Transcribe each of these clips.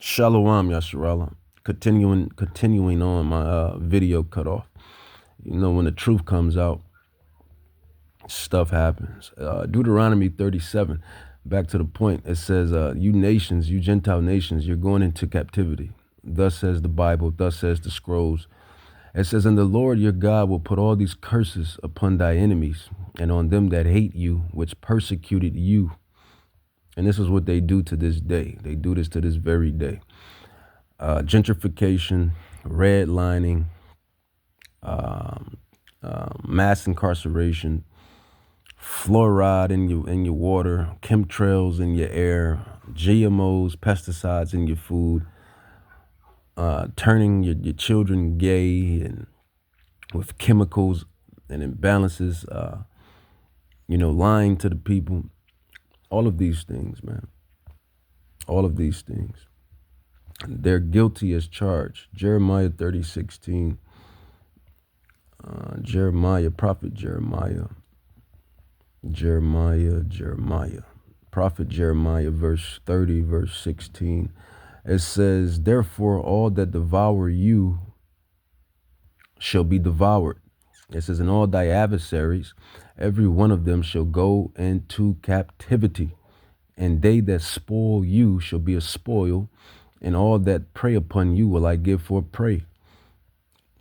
Shalom, Yasharala. Continuing on my video cut off. You know, when the truth comes out, stuff happens. Deuteronomy 37, back to the point, it says, you nations, you Gentile nations, you're going into captivity. Thus says the Bible, thus says the scrolls. It says, and the Lord your God will put all these curses upon thy enemies and on them that hate you, which persecuted you. And this is what they do to this day. They do this to this very day. Gentrification, redlining, mass incarceration, fluoride in your water, chemtrails in your air, GMOs, pesticides in your food, turning your children gay and with chemicals and imbalances, lying to the people. All of these things, man. All of these things. They're guilty as charged. Jeremiah 30:16. Prophet Jeremiah. Prophet Jeremiah, verse 30, verse 16. It says, therefore, all that devour you shall be devoured. It says, and all thy adversaries, every one of them shall go into captivity. And they that spoil you shall be a spoil, and all that prey upon you will I give for prey.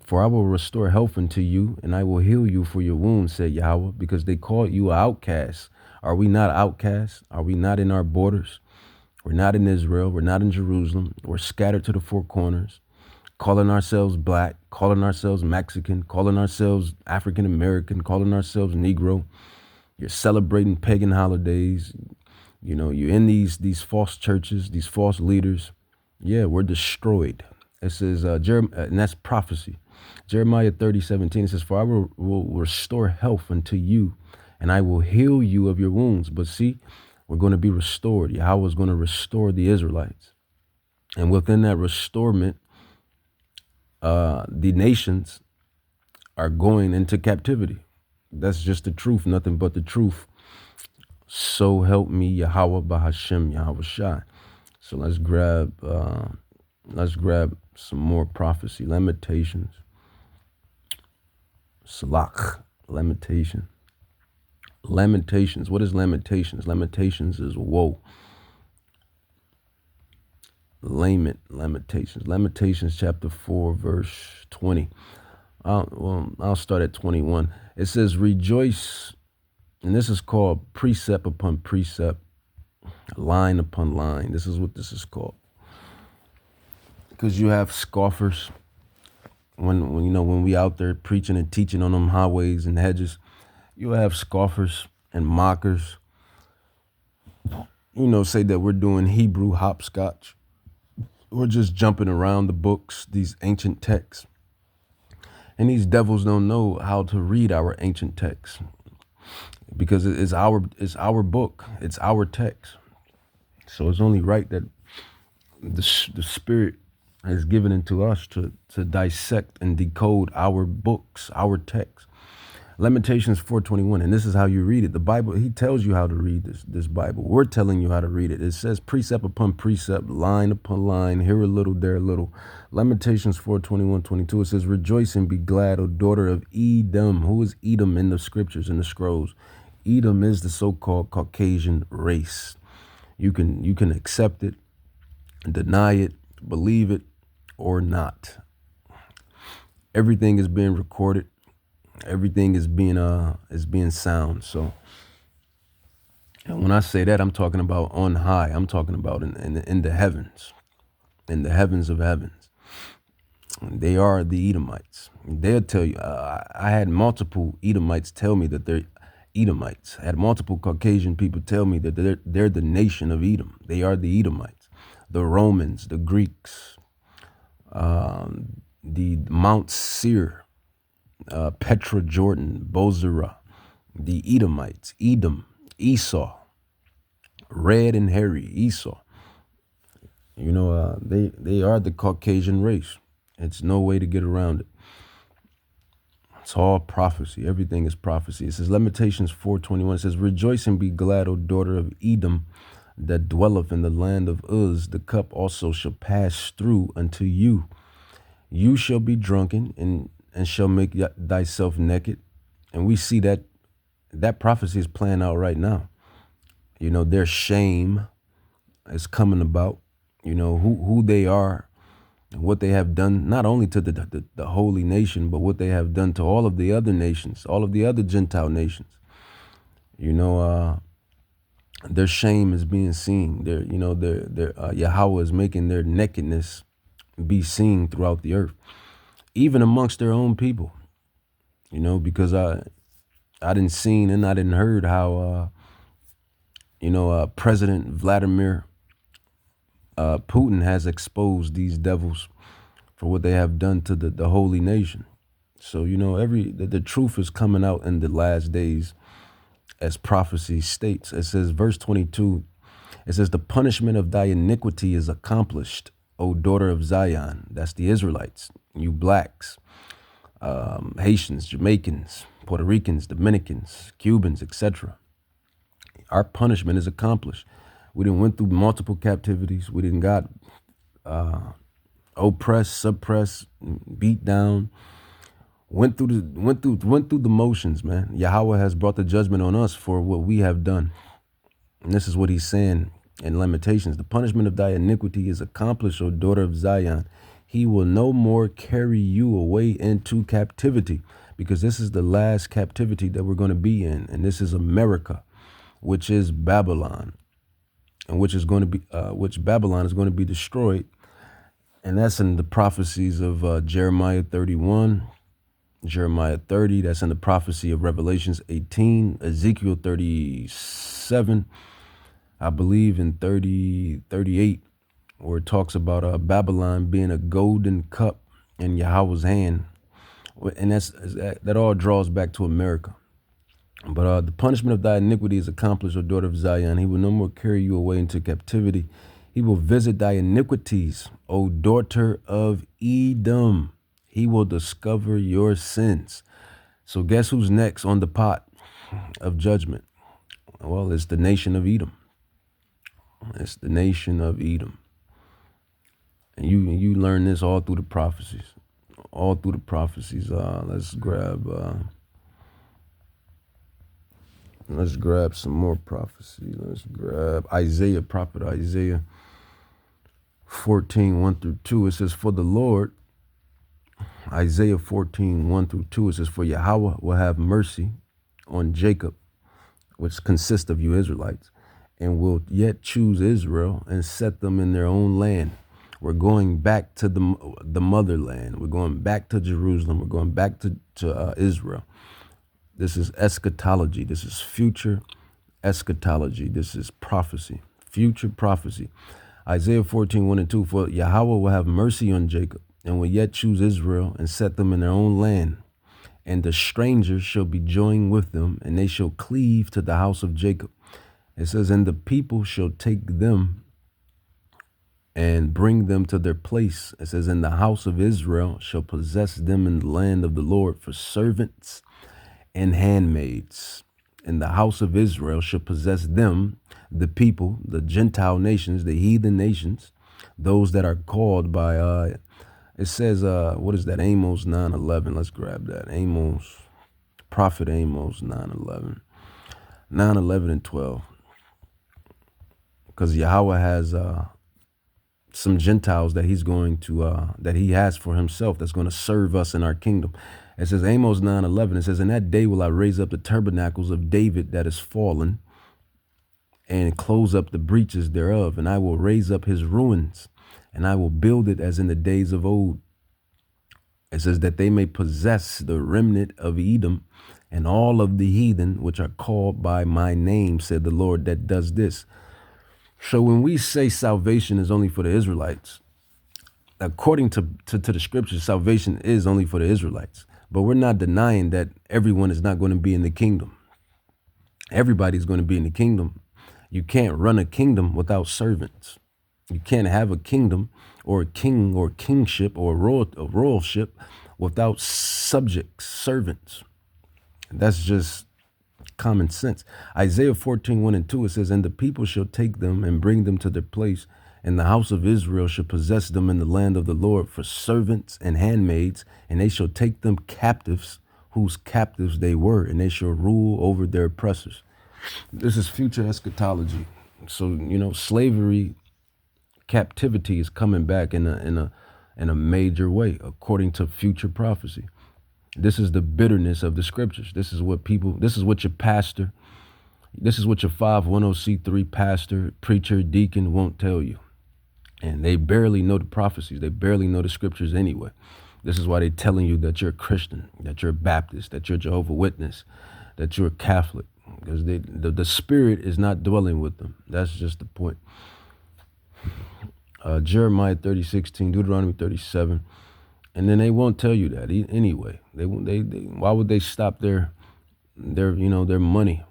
For I will restore health unto you, and I will heal you for your wounds, said Yahweh, because they called you an outcast. Are we not outcasts? Are we not in our borders? We're not in Israel. We're not in Jerusalem. We're scattered to the four corners, calling ourselves black, calling ourselves Mexican, calling ourselves African American, calling ourselves Negro. You're celebrating pagan holidays. You know, you're in these false churches, these false leaders. Yeah, we're destroyed. It says, and that's prophecy. Jeremiah 30:17, it says, for I will restore health unto you, and I will heal you of your wounds. But see, we're going to be restored. Yahweh is going to restore the Israelites. And within that restorement, the nations are going into captivity. That's just the truth, nothing but the truth. So help me, Yahweh Bahashem Yahweh Shai. So let's grab some more prophecy. Lamentations. Salach. Lamentation. Lamentations. What is Lamentations? Lamentations is woe. Lamentations. Lamentations chapter 4, verse 20. I'll start at 21. It says, rejoice. And this is called precept upon precept, line upon line. This is what this is called. Because you have scoffers when we out there preaching and teaching on them highways and hedges, you have scoffers and mockers, say that we're doing Hebrew hopscotch. We're just jumping around the books, these ancient texts. And these devils don't know how to read our ancient texts because it's our book. It's our text. So it's only right that the Spirit has given into us to dissect and decode our books, our text. Lamentations 4:21, and this is how you read it. The Bible, he tells you how to read this Bible. We're telling you how to read it. It says precept upon precept, line upon line, here a little, there a little. Lamentations 4:21-22, it says, rejoice and be glad, O daughter of Edom. Who is Edom in the scriptures, in the scrolls? Edom is the so-called Caucasian race. You can accept it, deny it, believe it, or not. Everything is being recorded. Everything is being sound. So and when I say that, I'm talking about on high. I'm talking about in the heavens, in the heavens of heavens. They are the Edomites. They'll tell you. I had multiple Edomites tell me that they're Edomites. I had multiple Caucasian people tell me that they're the nation of Edom. They are the Edomites, the Romans, the Greeks, the Mount Seir, Petra Jordan, Bozrah, the Edomites, Edom, Esau, red and hairy Esau. They are the Caucasian race. It's no way to get around it. It's all prophecy. Everything is prophecy. It says Lamentations 4:21. It says, rejoice and be glad, O daughter of Edom. that dwelleth in the land of Uz, the cup also shall pass through unto you. You shall be drunken and shall make thyself naked. And we see that prophecy is playing out right now. You know, their shame is coming about. You know, who they are and what they have done, not only to the holy nation, but what they have done to all of the other nations, all of the other Gentile nations. You know, their shame is being seen. Their Yahweh is making their nakedness be seen throughout the earth, even amongst their own people. You know, because I didn't seen and I didn't heard how President Vladimir Putin has exposed these devils for what they have done to the holy nation. So, you know, the truth is coming out in the last days, as prophecy states. It says, verse 22, it says, the punishment of thy iniquity is accomplished, O daughter of Zion. That's the Israelites, you blacks, Haitians, Jamaicans, Puerto Ricans, Dominicans, Cubans, etc. Our punishment is accomplished. We didn't went through multiple captivities. We didn't got oppressed, suppressed, beat down. Went through the motions, man. Yahweh has brought the judgment on us for what we have done. And this is what he's saying in Lamentations. The punishment of thy iniquity is accomplished, O daughter of Zion. He will no more carry you away into captivity, because this is the last captivity that we're going to be in. And this is America, which is Babylon, and which Babylon is going to be destroyed. And that's in the prophecies of Jeremiah 31, Jeremiah 30, that's in the prophecy of Revelations 18, Ezekiel 37, I believe in 38, where it talks about Babylon being a golden cup in Yahweh's hand. And that all draws back to America. But the punishment of thy iniquity is accomplished, O daughter of Zion. He will no more carry you away into captivity. He will visit thy iniquities, O daughter of Edom. He will discover your sins. So guess who's next on the pot of judgment? Well, it's the nation of Edom. It's the nation of Edom. And you learn this all through the prophecies. All through the prophecies. Let's grab some more prophecy. Let's grab Isaiah, prophet Isaiah 14, 1 through 2. It says, for the Lord, Isaiah 14, 1 through 2, it says, for Yahweh will have mercy on Jacob, which consists of you Israelites, and will yet choose Israel and set them in their own land. We're going back to the motherland. We're going back to Jerusalem. We're going back to Israel. This is eschatology. This is future eschatology. This is prophecy, future prophecy. Isaiah 14, 1 and 2, for Yahweh will have mercy on Jacob and will yet choose Israel and set them in their own land. And the strangers shall be joined with them, and they shall cleave to the house of Jacob. It says, and the people shall take them and bring them to their place. It says, and the house of Israel shall possess them in the land of the Lord for servants and handmaids. And the house of Israel shall possess them, the people, the Gentile nations, the heathen nations, those that are called by, it says, what is that? Amos 9:11. Let's grab that. Amos, prophet Amos 9:11. 9:11 and 12. Because Yahweh has some Gentiles that he's going to, that he has for himself, that's going to serve us in our kingdom. It says Amos 9:11. It says, in that day will I raise up the tabernacles of David that is fallen, and close up the breaches thereof, and I will raise up his ruins, and I will build it as in the days of old. It says that they may possess the remnant of Edom and all of the heathen which are called by my name, said the Lord that does this. So when we say salvation is only for the Israelites, according to the scriptures, salvation is only for the Israelites. But we're not denying that everyone is not going to be in the kingdom. Everybody's going to be in the kingdom. You can't run a kingdom without servants. You can't have a kingdom or a king or kingship or a royalship without subjects, servants. That's just common sense. Isaiah 14:1 and 2, it says, and the people shall take them and bring them to their place, and the house of Israel shall possess them in the land of the Lord for servants and handmaids, and they shall take them captives, whose captives they were, and they shall rule over their oppressors. This is future eschatology. So, slavery, captivity is coming back in a major way, according to future prophecy. This is the bitterness of the scriptures. This is what your pastor, this is what your 510c3 pastor, preacher, deacon won't tell you. And they barely know the prophecies. They barely know the scriptures anyway. This is why they're telling you that you're a Christian, that you're a Baptist, that you're a Jehovah's Witness, that you're a Catholic, because the spirit is not dwelling with them. That's just the point. Jeremiah 30:16, Deuteronomy 37. And then they won't tell you that anyway. They why would they stop their money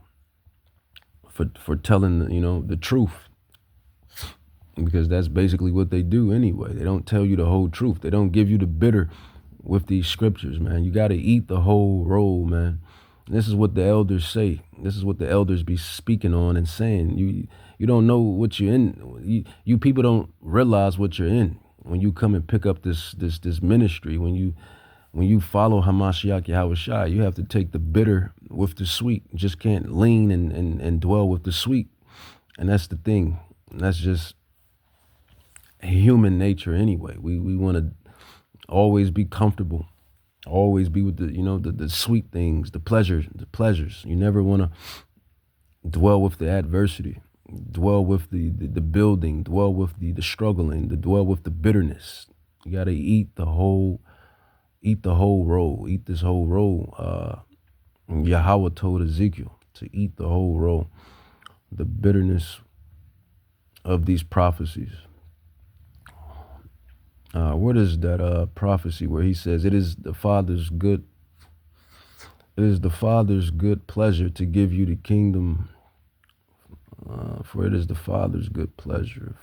for telling the truth? Because that's basically what they do anyway. They don't tell you the whole truth. They don't give you the bitter with these scriptures, man. You got to eat the whole roll, man. This is what the elders say. This is what the elders be speaking on and saying. You don't know what you're in. You people don't realize what you're in when you come and pick up this ministry. When you follow Hamashiach Yahushua, you have to take the bitter with the sweet. You just can't lean and dwell with the sweet. And that's the thing. That's just human nature anyway. We want to always be comfortable, always be with the sweet things, the pleasures. You never want to dwell with the adversity, dwell with the building, dwell with the struggling, dwell with the bitterness. You got to eat the whole roll, eat this whole roll. Yahweh told Ezekiel to eat the whole roll, the bitterness of these prophecies. What is that prophecy where he says it is the Father's good pleasure to give you the kingdom, for it is the Father's good pleasure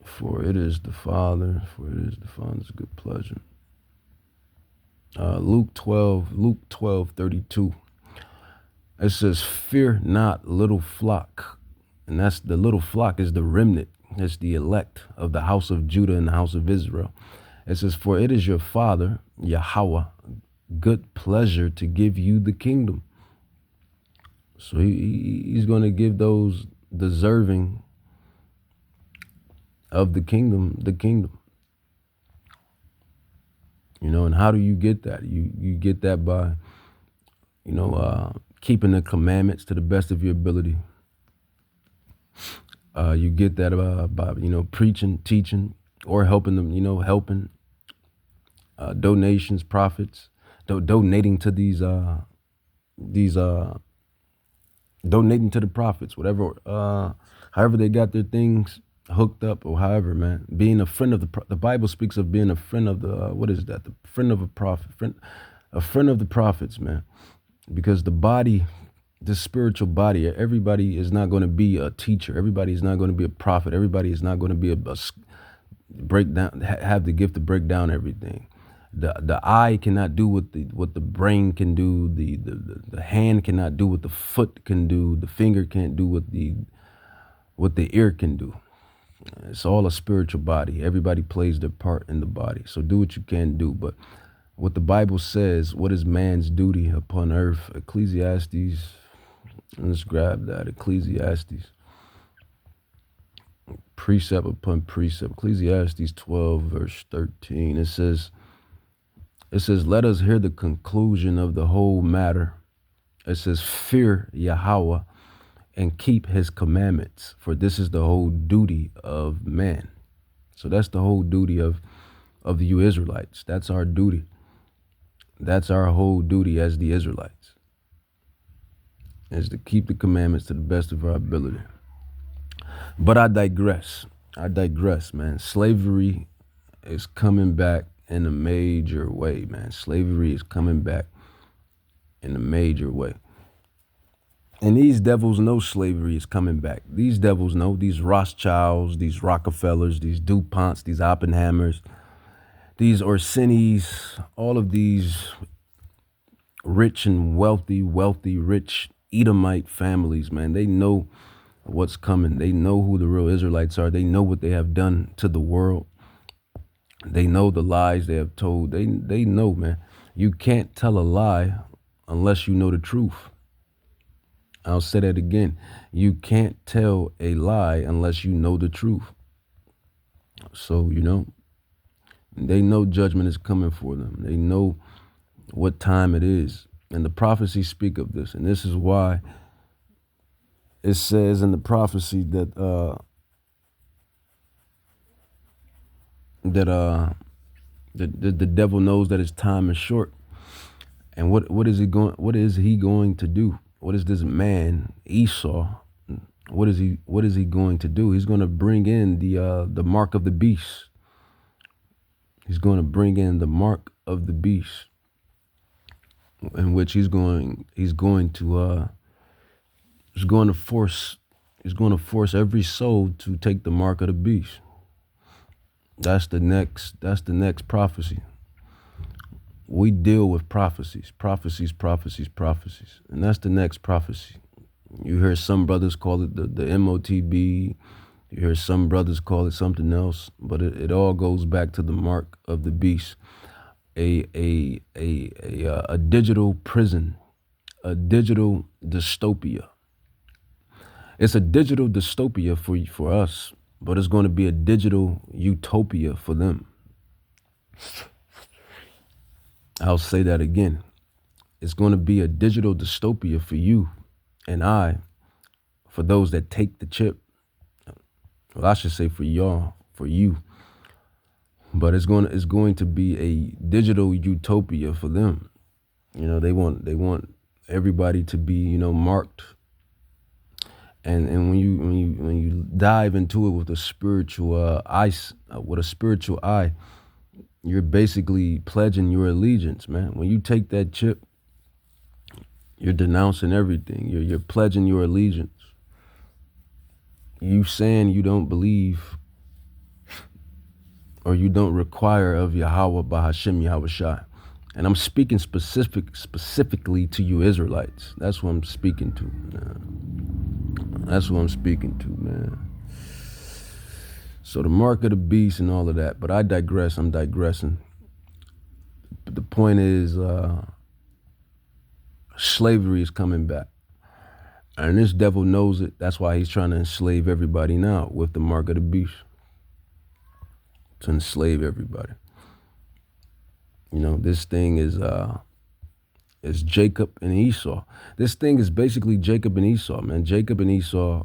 for it is the Father's good pleasure. Luke 12:32. It says, fear not, little flock. And that's the little flock is the remnant. It's the elect of the house of Judah and the house of Israel. It says, for it is your Father, Yahweh, good pleasure to give you the kingdom. So he's going to give those deserving of the kingdom. And how do you get that? You get that by, keeping the commandments to the best of your ability. You get that by preaching, teaching, or helping them, donations, profits, donating to donating to the prophets, whatever, however they got their things hooked up, or however, man, being a friend of the Bible speaks of being a friend of the, what is that? The friend of a prophet, a friend of the prophets, man, because the body, this spiritual body, everybody is not going to be a teacher. Everybody is not going to be a prophet. Everybody is not going to be a break down, have the gift to break down everything. The eye cannot do what the brain can do. The hand cannot do what the foot can do. The finger can't do what the ear can do. It's all a spiritual body. Everybody plays their part in the body. So do what you can do. But what the Bible says, what is man's duty upon earth? Ecclesiastes. Let's grab that. Ecclesiastes. Precept upon precept. Ecclesiastes 12, verse 13. It says, let us hear the conclusion of the whole matter. It says, fear Yahweh and keep his commandments, for this is the whole duty of man. So that's the whole duty of you Israelites. That's our duty. That's our whole duty as the Israelites, is to keep the commandments to the best of our ability. But I digress, man. Slavery is coming back in a major way, man. Slavery is coming back in a major way. And these devils know slavery is coming back. These devils know, these Rothschilds, these Rockefellers, these DuPonts, these Oppenheimers, these Orsinis, all of these rich and wealthy, rich Edomite families, man. They know what's coming. They know who the real Israelites are. They know what they have done to the world. They know the lies they have told. They know, man. You can't tell a lie unless you know the truth. I'll say that again. You can't tell a lie unless you know the truth. So, they know judgment is coming for them. They know what time it is. And the prophecies speak of this. And this is why it says in the prophecy that the devil knows that his time is short. And what is he going to do? What is this man, Esau? What is he going to do? He's going to bring in the mark of the beast. He's going to bring in the mark of the beast, in which he's going to force every soul to take the mark of the beast. That's the next prophecy. We deal with prophecies. And that's the next prophecy. You hear some brothers call it the MOTB. You hear some brothers call it something else, but it all goes back to the mark of the beast. A digital prison, a digital dystopia. It's a digital dystopia for us, but it's going to be a digital utopia for them. I'll say that again. It's going to be a digital dystopia for you and I, for those that take the chip. Well, I should say for y'all, for you. But it's going to be a digital utopia for them. They want everybody to be, marked. And when you dive into it with a spiritual eye, you're basically pledging your allegiance, man. When you take that chip, you're denouncing everything. You're pledging your allegiance. You saying you don't believe or you don't require of Yahweh Bahashem Yahushua. And I'm speaking specifically to you Israelites. That's what I'm speaking to, man. That's what I'm speaking to, man. So the mark of the beast and all of that. But I digress. I'm digressing. But the point is, slavery is coming back. And this devil knows it. That's why he's trying to enslave everybody now with the mark of the beast. To enslave everybody. This thing is Jacob and Esau. This thing is basically Jacob and Esau, man. Jacob and Esau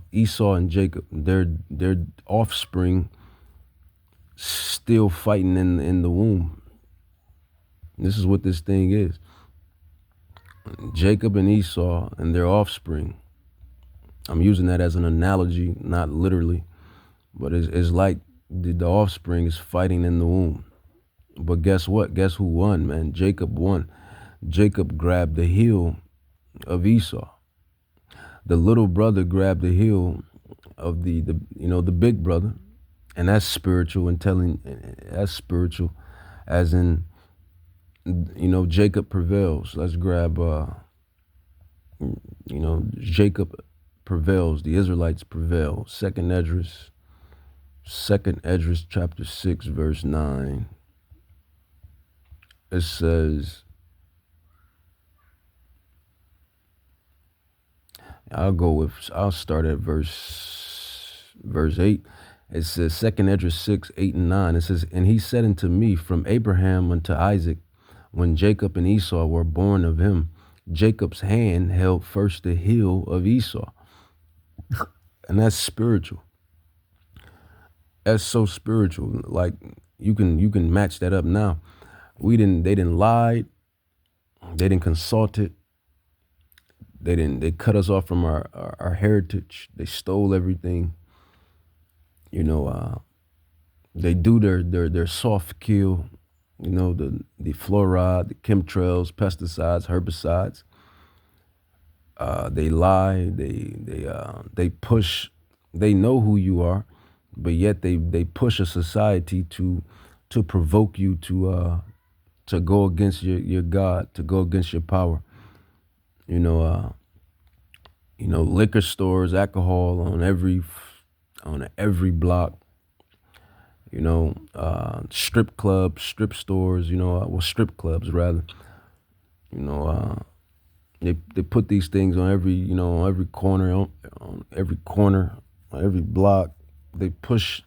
and Jacob. Their offspring still fighting in the womb. This is what this thing is. Jacob and Esau and their offspring. I'm using that as an analogy, not literally, but it's like the offspring is fighting in the womb. But guess what? Guess who won, man? Jacob won. Jacob grabbed the heel of Esau. The little brother grabbed the heel of the big brother. And that's spiritual that's spiritual, as in, Jacob prevails. Let's grab, Jacob prevails. The Israelites prevail. Second Esdras chapter 6, verse 9. It says, I'll start at verse 8. It says, Second Esdras 6, 8 and 9. It says, and he said unto me, from Abraham unto Isaac, when Jacob and Esau were born of him, Jacob's hand held first the heel of Esau. And that's spiritual. That's so spiritual. Like you can match that up now. They didn't lie. They didn't consult it. They cut us off from our heritage. They stole everything. They do their soft kill, the fluoride, the chemtrails, pesticides, herbicides. They lie. They push. They know who you are, but yet they push a society to provoke you to go against your God, to go against your power. You know, liquor stores, alcohol on every block. Strip clubs, strip stores. Strip clubs rather. You know, they put these things on every corner, on every corner, on every block. They push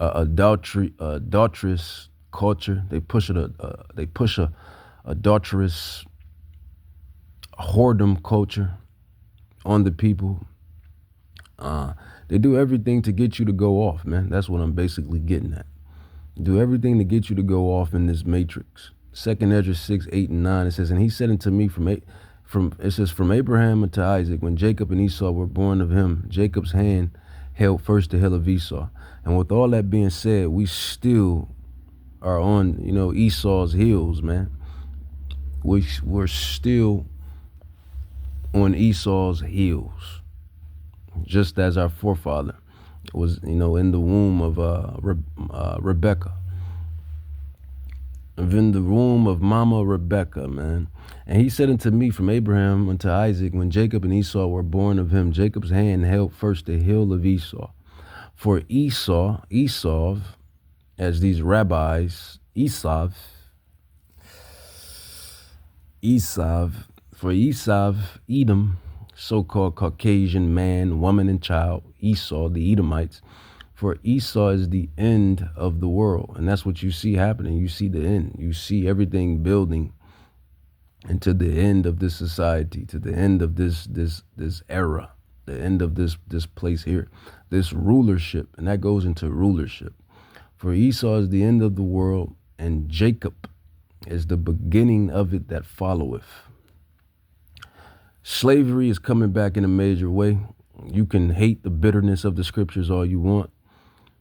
adulterous culture. They push a adulterous whoredom culture on the people. They do everything to get you to go off, man. That's what I'm basically getting at. Do everything to get you to go off in this matrix. 2nd Ezra 6, 8, and 9, it says, and he said unto me from Abraham unto Isaac, when Jacob and Esau were born of him, Jacob's hand held first the hill of Esau. And with all that being said, we still are on, Esau's heels, man. We're still on Esau's heels, just as our forefather was, in the womb of Rebecca. In the womb of Mama Rebecca, man. And he said unto me from Abraham unto Isaac, when Jacob and Esau were born of him, Jacob's hand held first the hill of Esau. For Esau, as these rabbis, Esav, Edom, so-called Caucasian man, woman, and child, Esau, the Edomites. For Esau is the end of the world. And that's what you see happening. You see the end. You see everything building into the end of this society, to the end of this era, the end of this place here, this rulership. And that goes into rulership. For Esau is the end of the world, and Jacob is the beginning of it that followeth. Slavery is coming back in a major way. You can hate the bitterness of the scriptures all you want,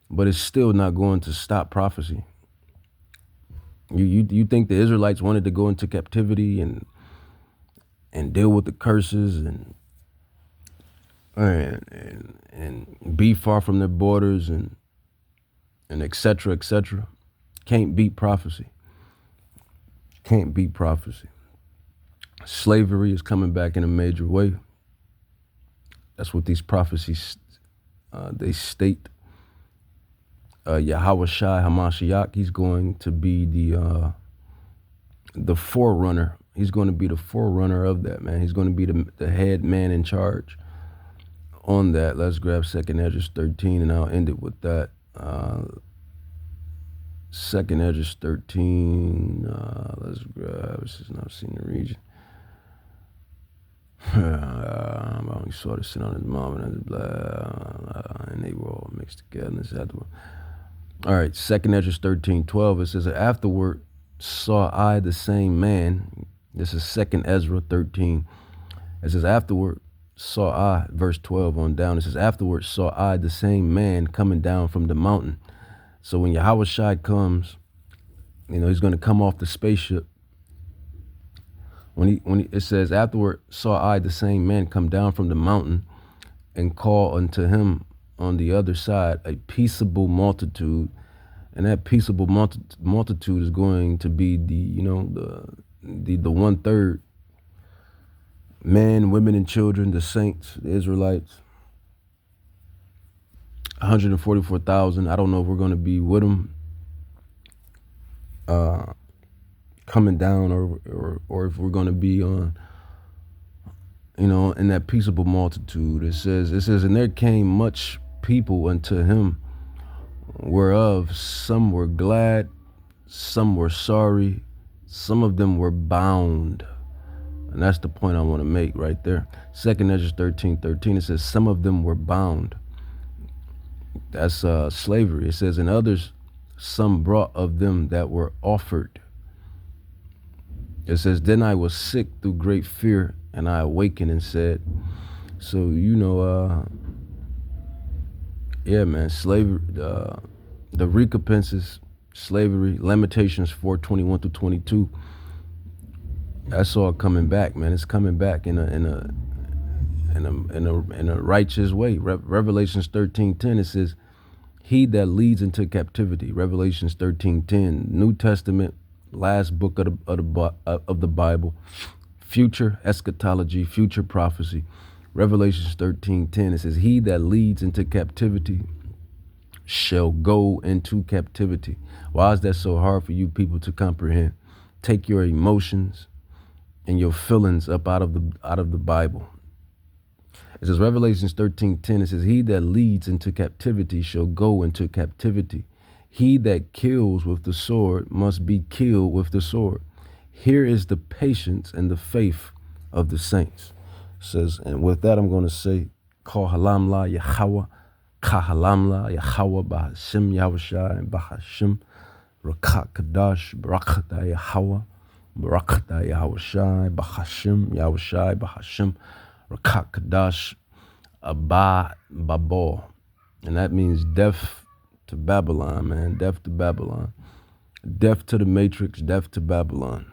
but it's still not going to stop prophecy. You think the Israelites wanted to go into captivity and deal with the curses and be far from their borders and et cetera, et cetera. Can't beat prophecy. Can't beat prophecy. Slavery is coming back in a major way. That's what these prophecies they state. Yahushua Hamashiach, he's going to be the forerunner. He's going to be the forerunner of that, man. He's going to be the head man in charge on that. Let's grab 2nd Ezra 13, and I'll end it with that. 2nd Ezra 13, let's grab, this is not seen the region. I only saw this sin on his mom and his blood, and they were all mixed together. All right, 2nd Ezra 13:12. It says, afterward saw I the same man. This is 2nd Ezra 13. It says, afterward saw I, verse 12 on down. It says, afterward saw I the same man coming down from the mountain. So when Yahushua comes, he's going to come off the spaceship. When it says, afterward saw I the same man come down from the mountain and call unto him on the other side a peaceable multitude, and that peaceable multitude is going to be the 1/3 men, women, and children, the saints, the Israelites. 144,000. I don't know if we're going to be with them coming down or if we're going to be on, in that peaceable multitude. It says, and there came much people unto him, whereof some were glad, some were sorry, some of them were bound. And that's the point I want to make right there. 2nd Ezra 13:13, it says, some of them were bound. That's slavery. It says, and others, some brought of them that were offered. It says, then I was sick through great fear, and I awakened and said, so, yeah, man, slavery, the recompenses, slavery, Lamentations 4:21-22. That's all coming back, man. It's coming back in a righteous way. Revelations 13:10, it says, he that leads into captivity. Revelations 13:10, New Testament, last book of the Bible, future eschatology, future prophecy. Revelations 13:10, it says, he that leads into captivity shall go into captivity. Why is that so hard for you people to comprehend? Take your emotions and your feelings up out of the Bible. It says, Revelations 13:10, it says, he that leads into captivity shall go into captivity. He that kills with the sword must be killed with the sword. Here is the patience and the faith of the saints. It says, and with that, I'm going to say, Kohalamla Yahweh, Kahalamla Yahweh, Bahashim Yahushai, and Bahashim, Rakat Kadash, Barakata Yahweh, Barakata Yahushai, Bahashim Yahushai, Bahashim, Rakat Kadash, Abba Babor. And that means death to Babylon, man. Death to Babylon. Death to the Matrix, death to Babylon.